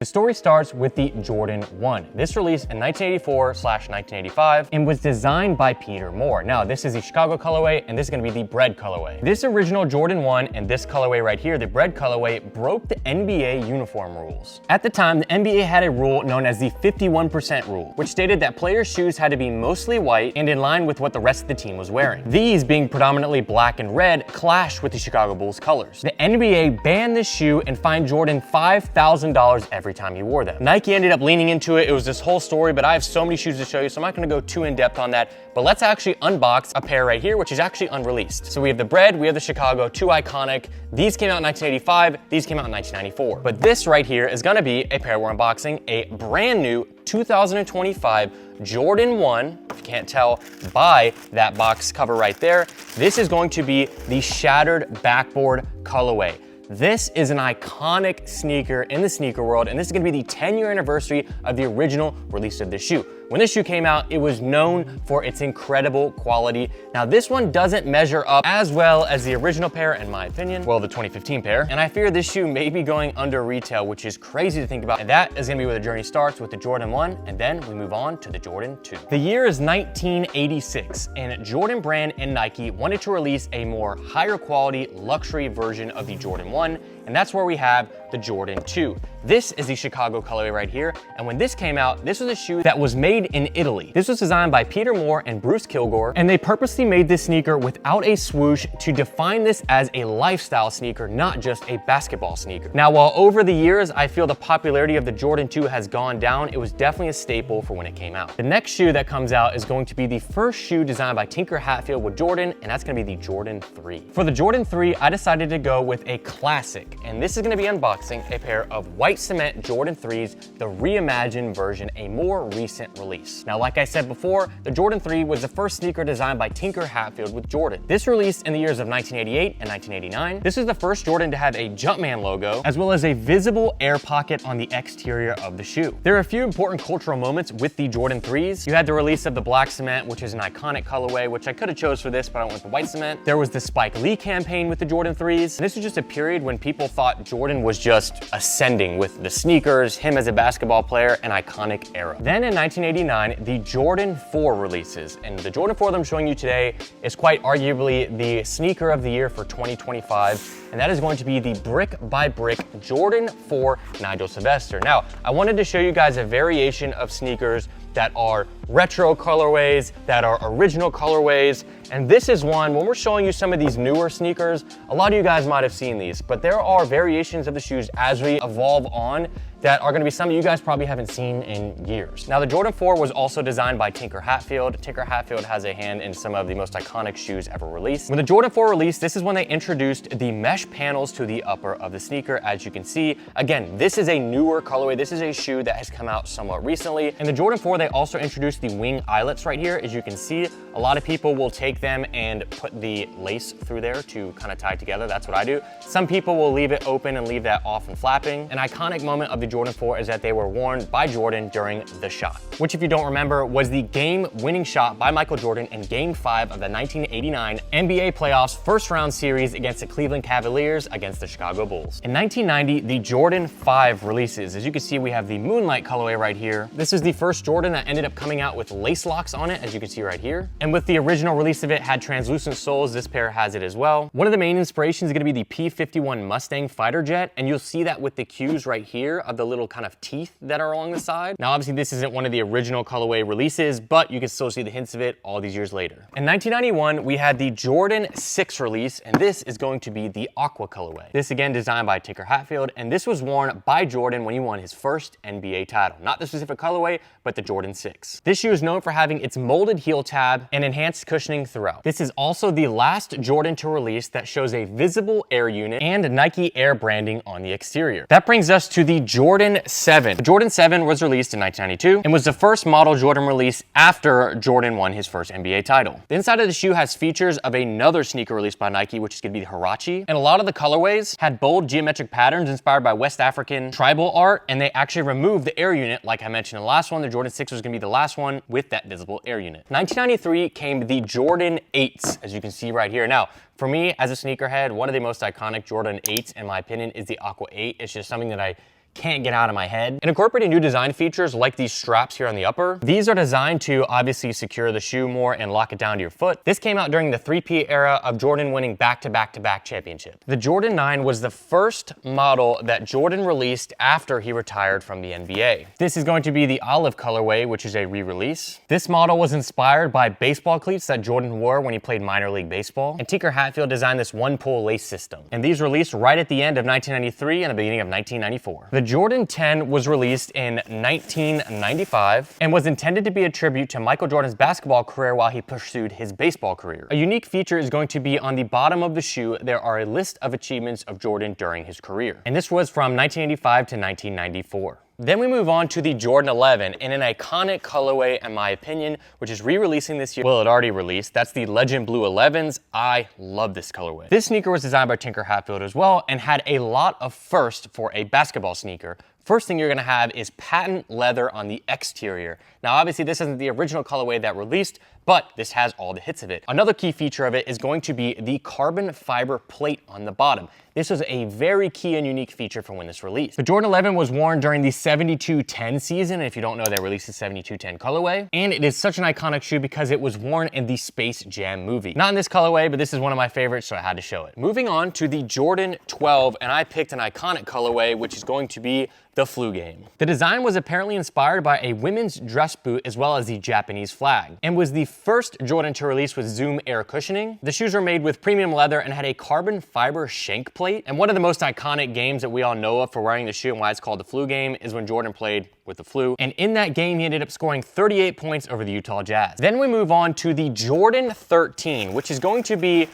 The story starts with the Jordan 1. This released in 1984/1985 and was designed by Peter Moore. Now, this is the Chicago colorway, and this is gonna be the bread colorway. This original Jordan 1 and this colorway right here, the bread colorway, broke the NBA uniform rules. At the time, the NBA had a rule known as the 51% rule, which stated that players' shoes had to be mostly white and in line with what the rest of the team was wearing. These, being predominantly black and red, clashed with the Chicago Bulls colors. The NBA banned this shoe and fined Jordan $5,000 every time he wore them. Nike ended up leaning into it. It was this whole story, but I have so many shoes to show you, so I'm not gonna go too in depth on that. But let's actually unbox a pair right here, which is actually unreleased. So we have the bread, we have the Chicago, two iconic. These came out in 1985, these came out in 1994. But this right here is gonna be a pair we're unboxing, a brand new 2025 Jordan 1, if you can't tell by that box cover right there. This is going to be the shattered backboard colorway. This is an iconic sneaker in the sneaker world, and this is gonna be the 10-year anniversary of the original release of this shoe. When this shoe came out, it was known for its incredible quality. Now, this one doesn't measure up as well as the original pair, in my opinion. Well, the 2015 pair. And I fear this shoe may be going under retail, which is crazy to think about. And that is gonna be where the journey starts with the Jordan 1, and then we move on to the Jordan 2. The year is 1986, and Jordan Brand and Nike wanted to release a more higher quality luxury version of the Jordan 1, and that's where we have the Jordan 2. This is the Chicago colorway right here, and when this came out, this was a shoe that was made in Italy. This was designed by Peter Moore and Bruce Kilgore, and they purposely made this sneaker without a swoosh to define this as a lifestyle sneaker, not just a basketball sneaker. Now, while over the years, I feel the popularity of the Jordan 2 has gone down, it was definitely a staple for when it came out. The next shoe that comes out is going to be the first shoe designed by Tinker Hatfield with Jordan, and that's gonna be the Jordan 3. For the Jordan 3, I decided to go with a classic, and this is gonna be unboxing a pair of white cement Jordan 3s, the reimagined version, a more recent release. Now, like I said before, the Jordan 3 was the first sneaker designed by Tinker Hatfield with Jordan. This released in the years of 1988 and 1989. This is the first Jordan to have a Jumpman logo, as well as a visible air pocket on the exterior of the shoe. There are a few important cultural moments with the Jordan 3s. You had the release of the black cement, which is an iconic colorway, which I could have chose for this, but I went with the white cement. There was the Spike Lee campaign with the Jordan 3s. And this was just a period when people thought Jordan was just ascending with the sneakers, him as a basketball player, an iconic era. Then in 1989, the Jordan 4 releases, and the Jordan 4 that I'm showing you today is quite arguably the sneaker of the year for 2025, and that is going to be the brick by brick Jordan 4 Nigel Sylvester. Now, I wanted to show you guys a variation of sneakers that are retro colorways, that are original colorways, and this is one, when we're showing you some of these newer sneakers, a lot of you guys might have seen these, but there are variations of the shoes as we evolve on that are gonna be something you guys probably haven't seen in years. Now, the Jordan 4 was also designed by Tinker Hatfield. Tinker Hatfield has a hand in some of the most iconic shoes ever released. When the Jordan 4 released, this is when they introduced the mesh panels to the upper of the sneaker, as you can see. Again, this is a newer colorway. This is a shoe that has come out somewhat recently. In the Jordan 4, they also introduced the wing eyelets right here. As you can see, a lot of people will take them and put the lace through there to kind of tie it together. That's what I do. Some people will leave it open and leave that off and flapping. An iconic moment of the Jordan 4 is that they were worn by Jordan during the shot, which, if you don't remember, was the game-winning shot by Michael Jordan in Game 5 of the 1989 NBA playoffs first round series against the Cleveland Cavaliers against the Chicago Bulls. In 1990, the Jordan 5 releases. As you can see, we have the Moonlight colorway right here. This is the first Jordan that ended up coming out with lace locks on it, as you can see right here. And with the original release of it had translucent soles, this pair has it as well. One of the main inspirations is gonna be the P-51 Mustang fighter jet, and you'll see that with the cues right here of the little kind of teeth that are along the side. Now, obviously, this isn't one of the original colorway releases, but you can still see the hints of it all these years later. In 1991, we had the Jordan 6 release, and this is going to be the Aqua colorway. This, again, designed by Tinker Hatfield, and this was worn by Jordan when he won his first NBA title. Not the specific colorway, but the Jordan 6. This shoe is known for having its molded heel tab and enhanced cushioning throughout. This is also the last Jordan to release that shows a visible air unit and Nike Air branding on the exterior. That brings us to the Jordan 7. The Jordan 7 was released in 1992 and was the first model Jordan released after Jordan won his first NBA title. The inside of the shoe has features of another sneaker released by Nike, which is going to be the Huarache, and a lot of the colorways had bold geometric patterns inspired by West African tribal art, and they actually removed the air unit. Like I mentioned in the last one, the Jordan 6 was going to be the last one with that visible air unit. 1993 came the Jordan 8s, as you can see right here. Now, for me, as a sneakerhead, one of the most iconic Jordan 8s, in my opinion, is the Aqua 8. It's just something that I can't get out of my head. It incorporated new design features like these straps here on the upper. These are designed to obviously secure the shoe more and lock it down to your foot. This came out during the 3P era of Jordan winning back-to-back-to-back championships. The Jordan 9 was the first model that Jordan released after he retired from the NBA. This is going to be the olive colorway, which is a re-release. This model was inspired by baseball cleats that Jordan wore when he played minor league baseball. And Tinker Hatfield designed this one-pull lace system. And these released right at the end of 1993 and the beginning of 1994. The Jordan 10 was released in 1995 and was intended to be a tribute to Michael Jordan's basketball career while he pursued his baseball career. A unique feature is going to be on the bottom of the shoe, there are a list of achievements of Jordan during his career. And this was from 1985 to 1994. Then we move on to the Jordan 11 in an iconic colorway, in my opinion, which is re-releasing this year. Well, it already released. That's the Legend Blue 11s. I love this colorway. This sneaker was designed by Tinker Hatfield as well and had a lot of firsts for a basketball sneaker. First thing you're gonna have is patent leather on the exterior. Now, obviously this isn't the original colorway that released, but this has all the hits of it. Another key feature of it is going to be the carbon fiber plate on the bottom. This was a very key and unique feature from when this released. The Jordan 11 was worn during the 72-10 season. If you don't know, they released the 72-10 colorway. And it is such an iconic shoe because it was worn in the Space Jam movie. Not in this colorway, but this is one of my favorites, so I had to show it. Moving on to the Jordan 12, and I picked an iconic colorway, which is going to be the flu game. The design was apparently inspired by a women's dress boot as well as the Japanese flag, and was the first Jordan to release with Zoom air cushioning. The shoes are made with premium leather and had a carbon fiber shank plate. And one of the most iconic games that we all know of for wearing the shoe and why it's called the flu game is when Jordan played with the flu. And in that game, he ended up scoring 38 points over the Utah Jazz. Then we move on to the Jordan 13, which is going to be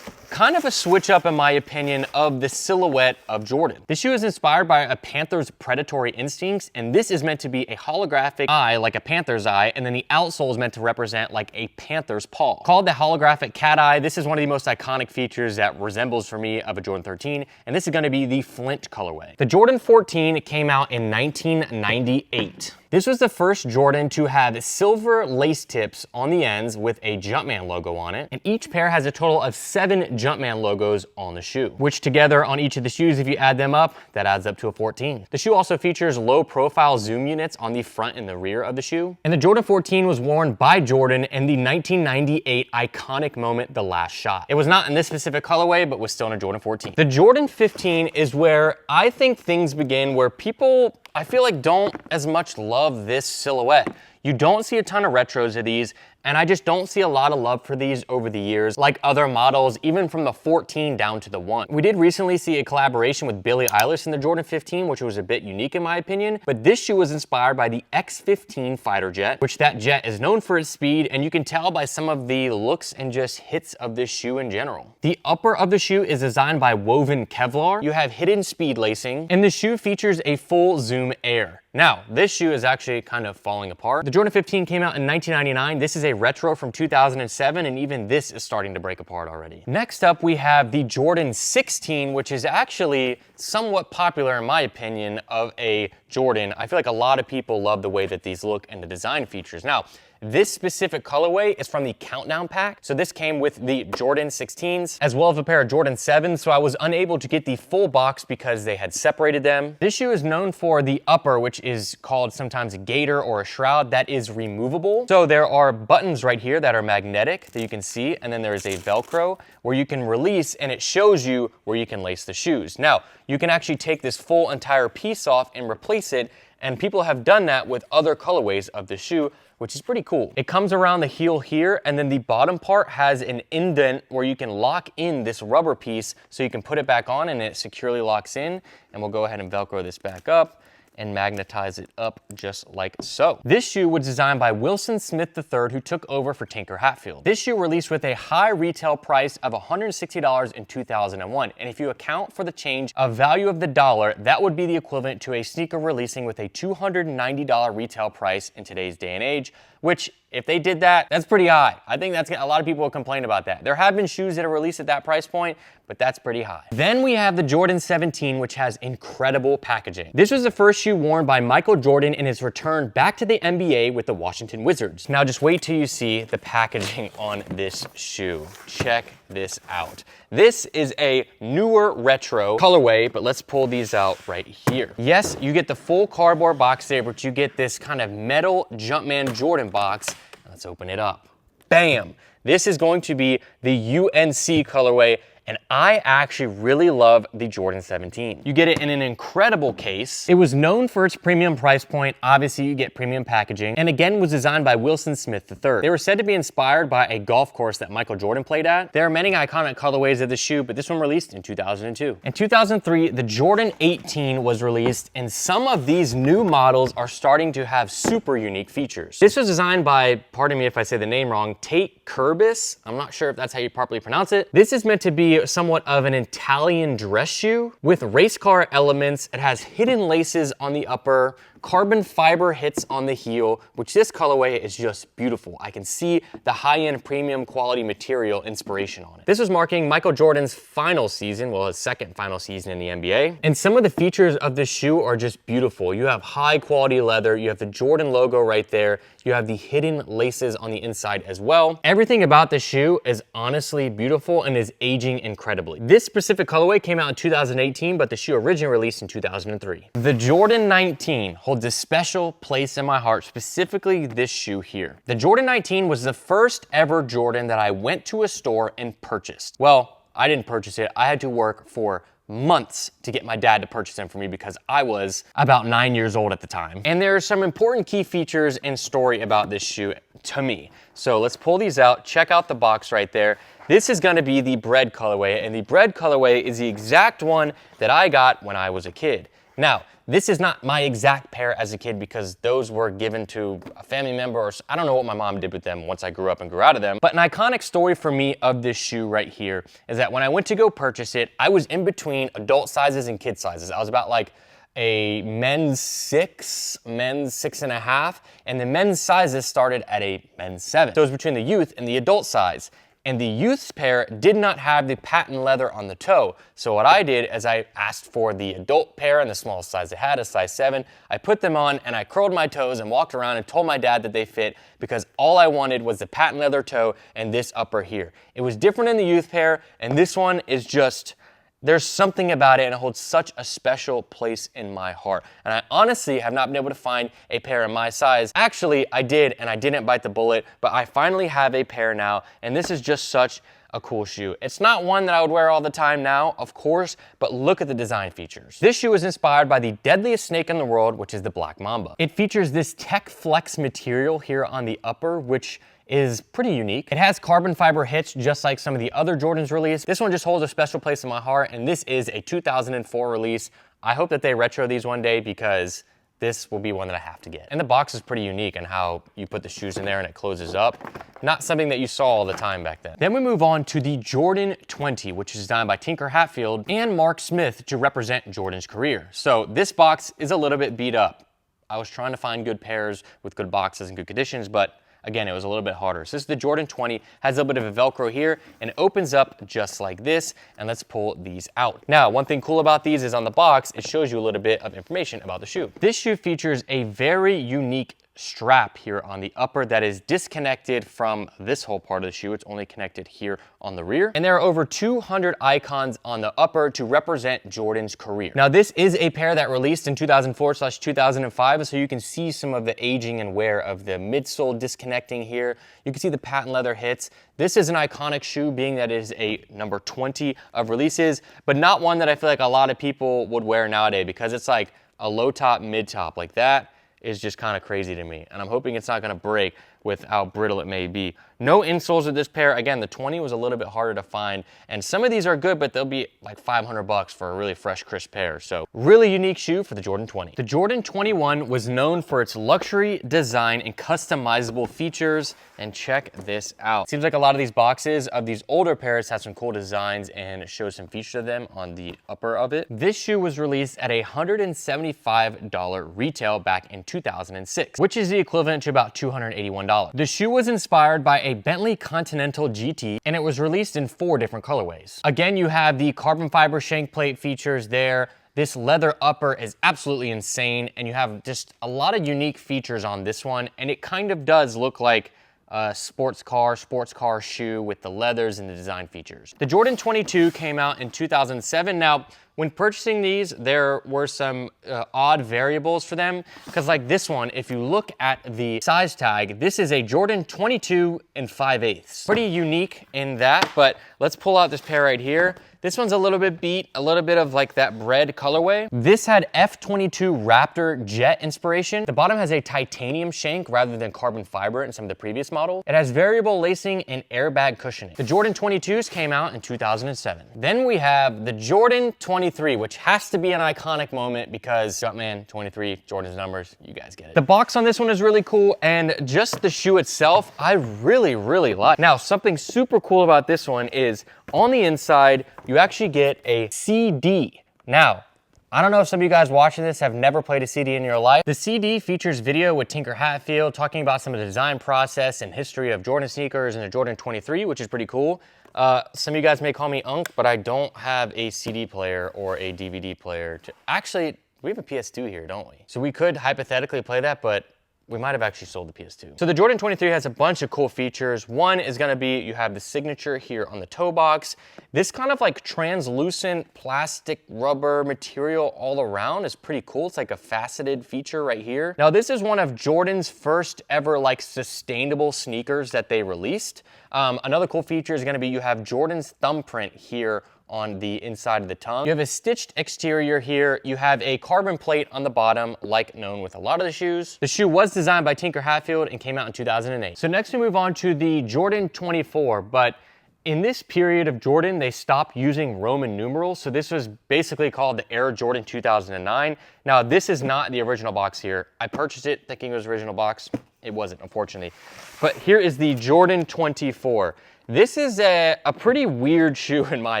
kind of a switch up, in my opinion, of the silhouette of Jordan. This shoe is inspired by a panther's predatory instincts, and this is meant to be a holographic eye, like a panther's eye, and then the outsole is meant to represent like a panther's paw. Called the holographic cat eye, this is one of the most iconic features that resembles for me of a Jordan 13, and this is gonna be the Flint colorway. The Jordan 14 came out in 1998. This was the first Jordan to have silver lace tips on the ends with a Jumpman logo on it, and each pair has a total of 7 Jumpman logos on the shoe, which together on each of the shoes, if you add them up, that adds up to a 14. The shoe also features low profile zoom units on the front and the rear of the shoe, and the Jordan 14 was worn by Jordan in the 1998 iconic moment, The Last Shot. It was not in this specific colorway, but was still in a Jordan 14. The Jordan 15 is where I think things begin, where people, I feel like, don't as much love this silhouette. You don't see a ton of retros of these, and I just don't see a lot of love for these over the years, like other models, even from the 14 down to the 1. We did recently see a collaboration with Billie Eilish in the Jordan 15, which was a bit unique in my opinion, but this shoe was inspired by the X15 fighter jet, which that jet is known for its speed, and you can tell by some of the looks and just hits of this shoe in general. The upper of the shoe is designed by woven Kevlar. You have hidden speed lacing, and the shoe features a full zoom air. Now, this shoe is actually kind of falling apart. The Jordan 15 came out in 1999. This is a retro from 2007, and even this is starting to break apart already. Next up, we have the Jordan 16, which is actually somewhat popular, in my opinion, of a Jordan. I feel like a lot of people love the way that these look and the design features. Now, this specific colorway is from the Countdown pack. So this came with the Jordan 16s, as well as a pair of Jordan 7s. So I was unable to get the full box because they had separated them. This shoe is known for the upper, which is called sometimes a gaiter or a shroud, that is removable. So there are buttons right here that are magnetic that you can see. And then there is a Velcro where you can release, and it shows you where you can lace the shoes. Now, you can actually take this full entire piece off and replace it. And people have done that with other colorways of the shoe, which is pretty cool. It comes around the heel here, and then the bottom part has an indent where you can lock in this rubber piece so you can put it back on and it securely locks in. And we'll go ahead and Velcro this back up and magnetize it up just like so. This shoe was designed by Wilson Smith III, who took over for Tinker Hatfield. This shoe released with a high retail price of $160 in 2001. And if you account for the change of value of the dollar, that would be the equivalent to a sneaker releasing with a $290 retail price in today's day and age, which, if they did that, that's pretty high. I think that's, a lot of people will complain about that. There have been shoes that are released at that price point, but that's pretty high. Then we have the Jordan 17, which has incredible packaging. This was the first shoe shoe worn by Michael Jordan in his return back to the NBA with the Washington Wizards. Now just wait till you see the packaging on this shoe. Check this out. This is a newer retro colorway, but let's pull these out right here. Yes, you get the full cardboard box there, but you get this kind of metal Jumpman Jordan box. Let's open it up. Bam! This is going to be the UNC colorway, and I actually really love the Jordan 17. You get it in an incredible case. It was known for its premium price point. Obviously, you get premium packaging, and again was designed by Wilson Smith III. They were said to be inspired by a golf course that Michael Jordan played at. There are many iconic colorways of the shoe, but this one released in 2002. In 2003, the Jordan 18 was released, and some of these new models are starting to have super unique features. This was designed by, pardon me if I say the name wrong, Tate Kurbis. I'm not sure if that's how you properly pronounce it. This is meant to be somewhat of an Italian dress shoe with race car elements. It has hidden laces on the upper, carbon fiber hits on the heel, which this colorway is just beautiful. I can see the high-end premium quality material inspiration on it. This was marking Michael Jordan's final season, well, his second final season in the NBA. And some of the features of this shoe are just beautiful. You have high quality leather, you have the Jordan logo right there, you have the hidden laces on the inside as well. Everything about the shoe is honestly beautiful and is aging incredibly. This specific colorway came out in 2018, but the shoe originally released in 2003. The Jordan 19 holds a special place in my heart, specifically this shoe here. The Jordan 19 was the first ever Jordan that I went to a store and purchased. Well, I didn't purchase it. I had to work for months to get my dad to purchase them for me because I was about 9 years old at the time. And there are some important key features and story about this shoe to me. So let's pull these out, check out the box right there. This is gonna be the bread colorway, and the bread colorway is the exact one that I got when I was a kid. Now, this is not my exact pair as a kid because those were given to a family member, or I don't know what my mom did with them once I grew up and grew out of them. But an iconic story for me of this shoe right here is that when I went to go purchase it, I was in between adult sizes and kid sizes. I was about like a men's 6, men's 6.5, and the men's sizes started at a men's 7. So it was between the youth and the adult size. And the youth's pair did not have the patent leather on the toe. So what I did is I asked for the adult pair in the smallest size they had, a size 7. I put them on and I curled my toes and walked around and told my dad that they fit because all I wanted was the patent leather toe and this upper here. It was different in the youth pair, and this one is just, there's something about it and it holds such a special place in my heart. And I honestly have not been able to find a pair in my size. Actually, I did, and I didn't bite the bullet, but I finally have a pair now, and this is just such a cool shoe. It's not one that I would wear all the time now, of course, but look at the design features. This shoe is inspired by the deadliest snake in the world, which is the black mamba. It features this Tech Flex material here on the upper, which is pretty unique. It has carbon fiber hits just like some of the other Jordans released. This one just holds a special place in my heart, and this is a 2004 release. I hope that they retro these one day because this will be one that I have to get. And the box is pretty unique in how you put the shoes in there and it closes up. Not something that you saw all the time back then. Then we move on to the Jordan 20, which is designed by Tinker Hatfield and Mark Smith to represent Jordan's career. So this box is a little bit beat up. I was trying to find good pairs with good boxes and good conditions, but again, it was a little bit harder. So this is the Jordan 20, has a little bit of a Velcro here, and it opens up just like this, and let's pull these out. Now, one thing cool about these is on the box, it shows you a little bit of information about the shoe. This shoe features a very unique strap here on the upper that is disconnected from this whole part of the shoe. It's only connected here on the rear. And there are over 200 icons on the upper to represent Jordan's career. Now, this is a pair that released in 2004/2005, so you can see some of the aging and wear of the midsole disconnecting here. You can see the patent leather hits. This is an iconic shoe, being that it is a number 20 of releases, but not one that I feel like a lot of people would wear nowadays because it's like a low top, mid top. Like that is just kind of crazy to me, and I'm hoping it's not going to break with how brittle it may be. No insoles with this pair. Again, the 20 was a little bit harder to find, and some of these are good, but they'll be like 500 bucks for a really fresh, crisp pair. So really unique shoe for the Jordan 20. The Jordan 21 was known for its luxury design and customizable features, and check this out. Seems like a lot of these boxes of these older pairs have some cool designs and show some features of them on the upper of it. This shoe was released at $175 retail back in 2006, which is the equivalent to about $281. The shoe was inspired by a Bentley Continental GT, and it was released in 4 different colorways. Again, you have the carbon fiber shank plate features there, This leather upper is absolutely insane, and you have just a lot of unique features on this one, and it kind of does look like a sports car shoe with the leathers and the design features. The Jordan 22 came out in 2007. Now, when purchasing these, there were some odd variables for them, because like this one, if you look at the size tag, this is a Jordan 22 and 5/8. Pretty unique in that, but let's pull out this pair right here. This one's a little bit beat, a little bit of like that bread colorway. This had F22 Raptor jet inspiration. The bottom has a titanium shank rather than carbon fiber in some of the previous models. It has variable lacing and airbag cushioning. The Jordan 22s came out in 2007. Then we have the Jordan 23, which has to be an iconic moment because Jumpman 23, Jordan's numbers, you guys get it. The box on this one is really cool, and just the shoe itself, I really like. Now, something super cool about this one is on the inside, you actually get a CD. Now, I don't know if some of you guys watching this have never played a CD in your life. The CD features video with Tinker Hatfield talking about some of the design process and history of Jordan sneakers and the Jordan 23, which is pretty cool. Some of you guys may call me Unk, but I don't have a CD player or a DVD player. Actually, we have a PS2 here, don't we? So we could hypothetically play that, but we might have actually sold the PS2. So the Jordan 23 has a bunch of cool features. One is gonna be, you have the signature here on the toe box. This kind of like translucent plastic rubber material all around is pretty cool. It's like a faceted feature right here. Now this is one of Jordan's first ever like sustainable sneakers that they released. Another cool feature is gonna be you have Jordan's thumbprint here on the inside of the tongue. You have a stitched exterior here. You have a carbon plate on the bottom, like known with a lot of the shoes. The shoe was designed by Tinker Hatfield and came out in 2008. So next we move on to the Jordan 24, but in this period of Jordan, they stopped using Roman numerals. So this was basically called the Air Jordan 2009. Now this is not the original box here. I purchased it thinking it was the original box. It wasn't, unfortunately. But here is the Jordan 24. This is a pretty weird shoe in my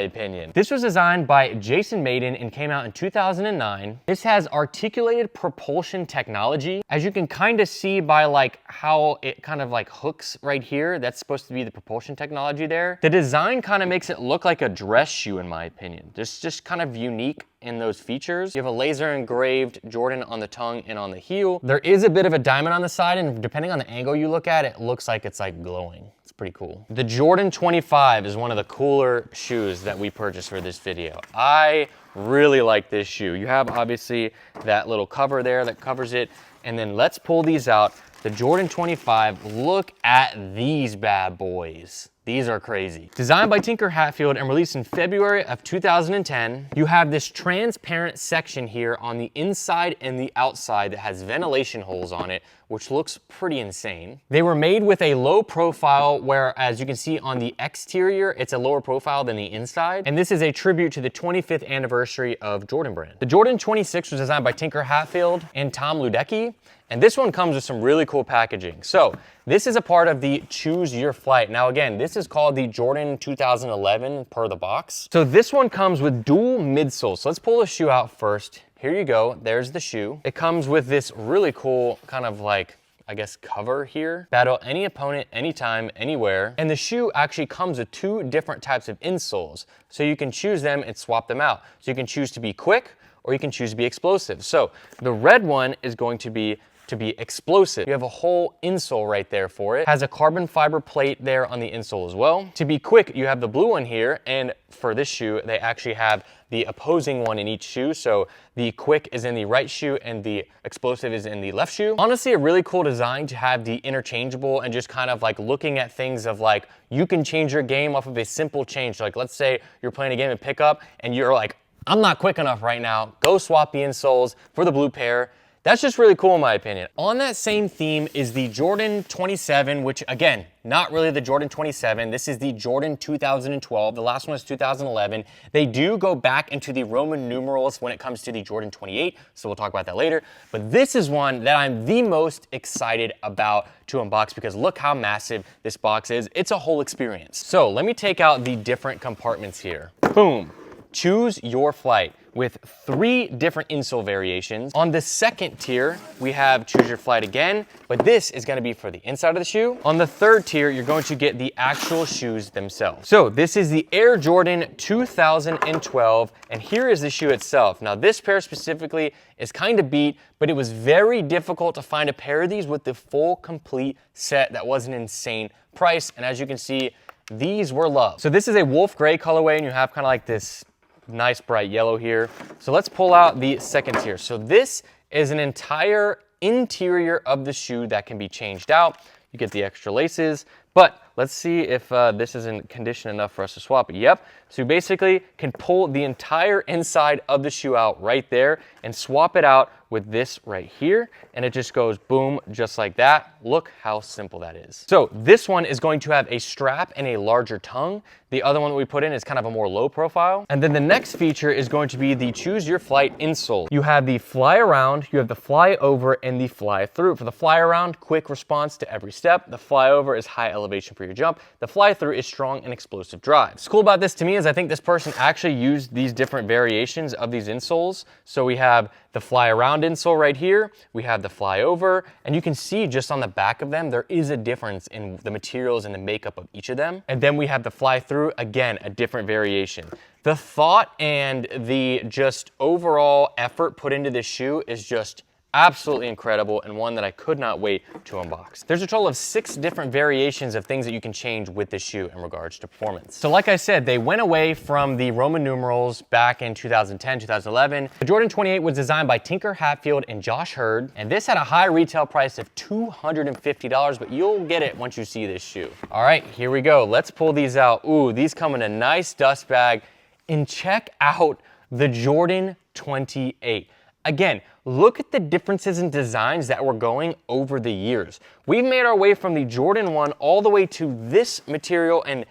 opinion. This was designed by Jason Maiden and came out in 2009. This has articulated propulsion technology. As you can kind of see by like how it kind of like hooks right here, that's supposed to be the propulsion technology there. The design kind of makes it look like a dress shoe in my opinion. It's just kind of unique in those features. You have a laser engraved Jordan on the tongue and on the heel. There is a bit of a diamond on the side, and depending on the angle you look at, it looks like it's like glowing. It's pretty cool. The Jordan 25 is one of the cooler shoes that we purchased for this video. I really like this shoe. You have obviously that little cover there that covers it, and then let's pull these out. The Jordan 25, look at these bad boys. These are crazy. Designed by Tinker Hatfield and released in February of 2010, you have this transparent section here on the inside and the outside that has ventilation holes on it, which looks pretty insane. They were made with a low profile, where as you can see on the exterior, it's a lower profile than the inside. And this is a tribute to the 25th anniversary of Jordan brand. The Jordan 26 was designed by Tinker Hatfield and Tom Luedecke. And this one comes with some really cool packaging. So this is a part of the Choose Your Flight. Now again, this is called the Jordan 2011 per the box. So this one comes with dual midsoles. So let's pull the shoe out first. Here you go, there's the shoe. It comes with this really cool kind of like, I guess, cover here. Battle any opponent, anytime, anywhere. And the shoe actually comes with two different types of insoles. So you can choose them and swap them out. So you can choose to be quick, or you can choose to be explosive. So the red one is going to be explosive. You have a whole insole right there for it. Has a carbon fiber plate there on the insole as well. To be quick, you have the blue one here, and for this shoe, they actually have the opposing one in each shoe. So the quick is in the right shoe and the explosive is in the left shoe. Honestly, a really cool design to have the interchangeable, and just kind of like looking at things of like, you can change your game off of a simple change. Like let's say you're playing a game of pickup and you're like, I'm not quick enough right now. Go swap the insoles for the blue pair. That's just really cool in my opinion. On that same theme is the Jordan 27, which again, not really the Jordan 27. This is the Jordan 2012. The last one was 2011. They do go back into the Roman numerals when it comes to the Jordan 28, so we'll talk about that later. But this is one that I'm the most excited about to unbox because look how massive this box is. It's a whole experience. So let me take out the different compartments here. Boom. Choose Your Flight. with 3 different insole variations. On the second tier, we have Choose Your Flight again, but this is gonna be for the inside of the shoe. On the third tier, you're going to get the actual shoes themselves. So this is the Air Jordan 2012, and here is the shoe itself. Now this pair specifically is kind of beat, but it was very difficult to find a pair of these with the full complete set that was an insane price. And as you can see, these were loved. So this is a wolf gray colorway, and you have kind of like this nice bright yellow here. So let's pull out the second tier. So this is an entire interior of the shoe that can be changed out. You get the extra laces, but let's see if this is in condition enough for us to swap it. Yep, so you basically can pull the entire inside of the shoe out right there and swap it out with this right here, and it just goes boom, just like that. Look how simple that is. So this one is going to have a strap and a larger tongue. The other one that we put in is kind of a more low profile. And then the next feature is going to be the Choose Your Flight insole. You have the fly around, you have the fly over, and the fly through. For the fly around, quick response to every step. The fly over is high elevation for your jump. The fly through is strong and explosive drive. What's cool about this to me is I think this person actually used these different variations of these insoles. So we have the fly around insole right here, we have the fly over, and you can see just on the back of them, there is a difference in the materials and the makeup of each of them. And then we have the fly through, again, a different variation. The thought and the just overall effort put into this shoe is just absolutely incredible, and one that I could not wait to unbox. There's a total of 6 different variations of things that you can change with this shoe in regards to performance. So like I said, they went away from the Roman numerals back in 2010, 2011. The Jordan 28 was designed by Tinker Hatfield and Josh Hurd, and this had a high retail price of $250, but you'll get it once you see this shoe. All right, here we go. Let's pull these out. Ooh, these come in a nice dust bag, and check out the Jordan 28. Again, look at the differences in designs that were going over the years. We've made our way from the Jordan 1 all the way to this material and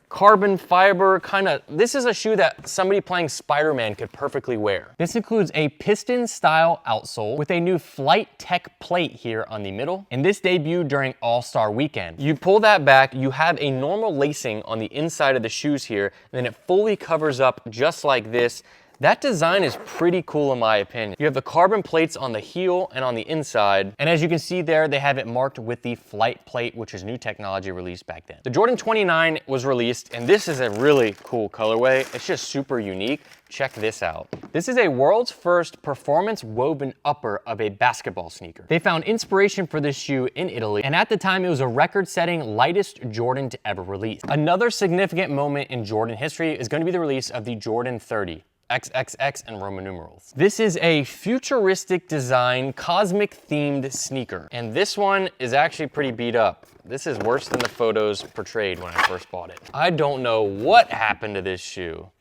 carbon fiber this is a shoe that somebody playing Spider-Man could perfectly wear. This includes a piston style outsole with a new Flight Tech plate here on the middle, and this debuted during All-Star Weekend. You pull that back, you have a normal lacing on the inside of the shoes here, and then it fully covers up just like this. That design is pretty cool in my opinion. You have the carbon plates on the heel and on the inside, and as you can see there, they have it marked with the Flight plate, which is new technology released back then. The Jordan 29 was released, and this is a really cool colorway. It's just super unique. Check this out. This is a world's first performance woven upper of a basketball sneaker. They found inspiration for this shoe in Italy, and at the time it was a record-setting lightest Jordan to ever release. Another significant moment in Jordan history is going to be the release of the Jordan 30. XXX and Roman numerals. This is a futuristic design, cosmic themed sneaker. And this one is actually pretty beat up. This is worse than the photos portrayed when I first bought it. I don't know what happened to this shoe.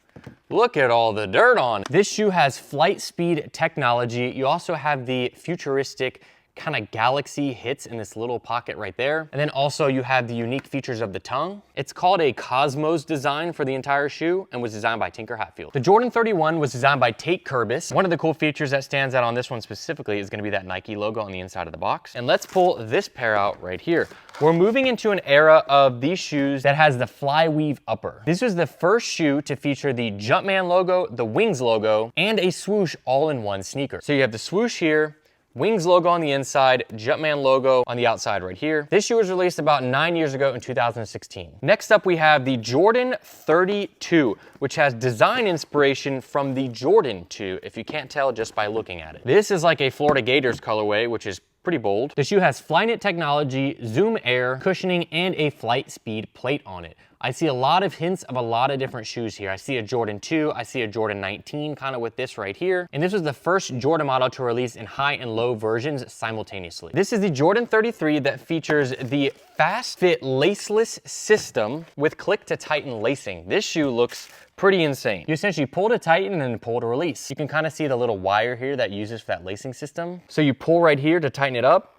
Look at all the dirt on it. This shoe has flight speed technology. You also have the futuristic kind of galaxy hits in this little pocket right there. And then also you have the unique features of the tongue. It's called a Cosmos design for the entire shoe and was designed by Tinker Hatfield. The Jordan 31 was designed by Tate Kurbis. One of the cool features that stands out on this one specifically is gonna be that Nike logo on the inside of the box. And let's pull this pair out right here. We're moving into an era of these shoes that has the flyweave upper. This was the first shoe to feature the Jumpman logo, the Wings logo, and a swoosh all in one sneaker. So you have the swoosh here, Wings logo on the inside, Jumpman logo on the outside right here. This shoe was released about 9 years ago in 2016. Next up, we have the Jordan 32, which has design inspiration from the Jordan 2, if you can't tell just by looking at it. This is like a Florida Gators colorway, which is pretty bold. The shoe has Flyknit technology, Zoom Air, cushioning, and a flight speed plate on it. I see a lot of hints of a lot of different shoes here. I see a Jordan 2, I see a Jordan 19, kind of with this right here. And this was the first Jordan model to release in high and low versions simultaneously. This is the Jordan 33 that features the Fast Fit laceless system with click to tighten lacing. This shoe looks pretty insane. You essentially pull to tighten and then pull to release. You can kind of see the little wire here that uses for that lacing system. So you pull right here to tighten it up,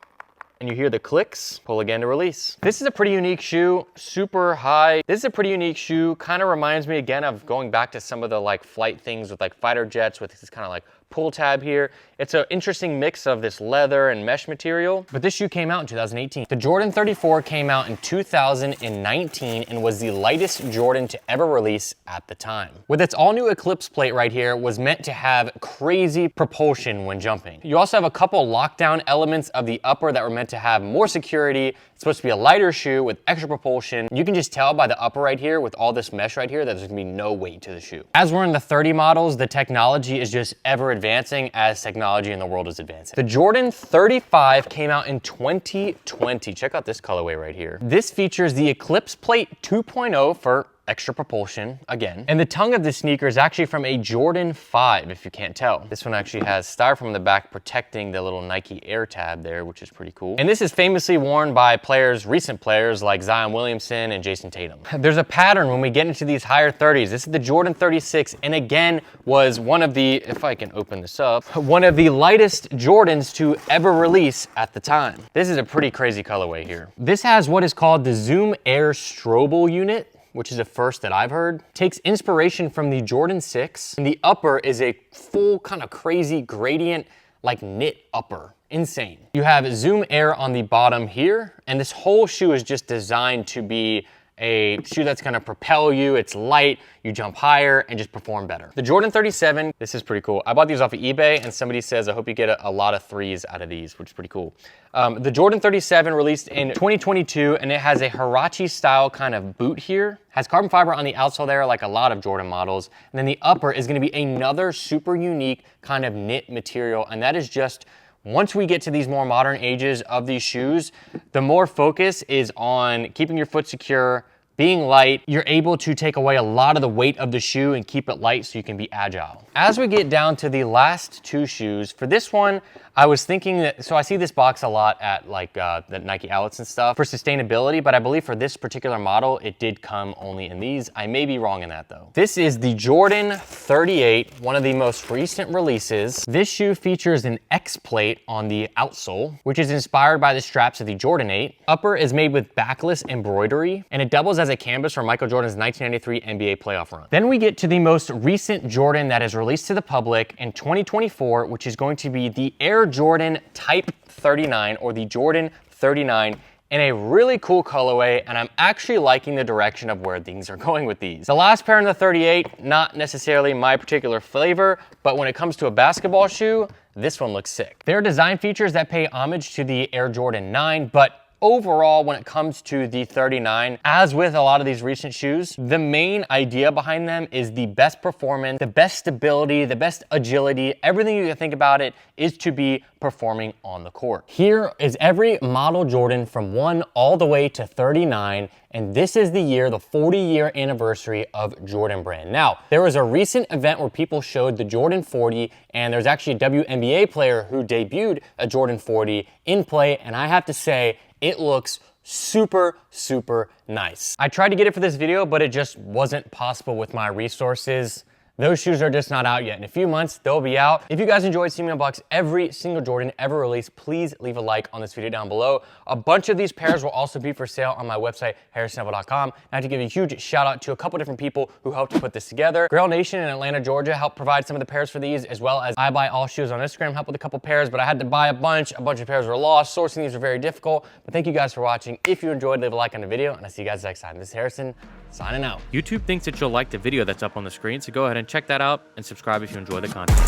and you hear the clicks, pull again to release. This is a pretty unique shoe, super high. This is a pretty unique shoe, kind of reminds me again of going back to some of the like flight things with like fighter jets with this kind of like pull tab here. It's an interesting mix of this leather and mesh material, but this shoe came out in 2018. The Jordan 34 came out in 2019 and was the lightest Jordan to ever release at the time. With its all new Eclipse plate right here, was meant to have crazy propulsion when jumping. You also have a couple lockdown elements of the upper that were meant to have more security. It's supposed to be a lighter shoe with extra propulsion. You can just tell by the upper right here with all this mesh right here that there's gonna be no weight to the shoe. As we're in the 30 models, the technology is just ever advancing as technology in the world is advancing. The Jordan 35 came out in 2020. Check out this colorway right here. This features the Eclipse Plate 2.0 for extra propulsion again. And the tongue of this sneaker is actually from a Jordan 5, if you can't tell. This one actually has styrofoam in the back protecting the little Nike Air tab there, which is pretty cool. And this is famously worn by players, recent players like Zion Williamson and Jason Tatum. There's a pattern when we get into these higher 30s. This is the Jordan 36, and again, was one of the, if I can open this up, one of the lightest Jordans to ever release at the time. This is a pretty crazy colorway here. This has what is called the Zoom Air Strobel unit, which is a first that I've heard. Takes inspiration from the Jordan 6, and the upper is a full kind of crazy gradient, like knit upper. Insane. You have Zoom Air on the bottom here, and this whole shoe is just designed to be a shoe that's gonna propel you. It's light, you jump higher and just perform better. The Jordan 37, this is pretty cool. I bought these off of eBay, and somebody says, I hope you get a lot of threes out of these, which is pretty cool. The Jordan 37 released in 2022, and it has a Huarache style kind of boot here. Has carbon fiber on the outsole there, like a lot of Jordan models. And then the upper is gonna be another super unique kind of knit material, and that is just, once we get to these more modern ages of these shoes, the more focus is on keeping your foot secure, being light. You're able to take away a lot of the weight of the shoe and keep it light so you can be agile. As we get down to the last two shoes, for this one, I was thinking that, so I see this box a lot at like the Nike outlets and stuff for sustainability, but I believe for this particular model, it did come only in these. I may be wrong in that though. This is the Jordan 38, one of the most recent releases. This shoe features an X plate on the outsole, which is inspired by the straps of the Jordan 8. Upper is made with backless embroidery, and it doubles as a canvas for Michael Jordan's 1993 NBA playoff run. Then we get to the most recent Jordan that is released to the public in 2024, which is going to be the Air Jordan Type 39, or the Jordan 39, in a really cool colorway, and I'm actually liking the direction of where things are going with these. The last pair in the 38, not necessarily my particular flavor, but when it comes to a basketball shoe, this one looks sick. There are design features that pay homage to the Air Jordan 9, but overall, when it comes to the 39, as with a lot of these recent shoes, the main idea behind them is the best performance, the best stability, the best agility. Everything you can think about it is to be performing on the court. Here is every model Jordan from 1 all the way to 39, and this is the year, the 40-year anniversary of Jordan Brand. Now, there was a recent event where people showed the Jordan 40, and there's actually a WNBA player who debuted a Jordan 40 in play, and I have to say, it looks super, super nice. I tried to get it for this video, but it just wasn't possible with my resources. Those shoes are just not out yet. In a few months, they'll be out. If you guys enjoyed seeing me unbox every single Jordan ever released, please leave a like on this video down below. A bunch of these pairs will also be for sale on my website, harrisnevel.com. I have to give a huge shout out to a couple different people who helped to put this together. Grail Nation in Atlanta, Georgia helped provide some of the pairs for these, as well as I Buy All Shoes on Instagram helped with a couple pairs, but I had to buy a bunch of pairs were lost. Sourcing these were very difficult, but thank you guys for watching. If you enjoyed, leave a like on the video, and I'll see you guys next time. This is Harrison, signing out. YouTube thinks that you'll like the video that's up on the screen, so go ahead and check that out and subscribe if you enjoy the content.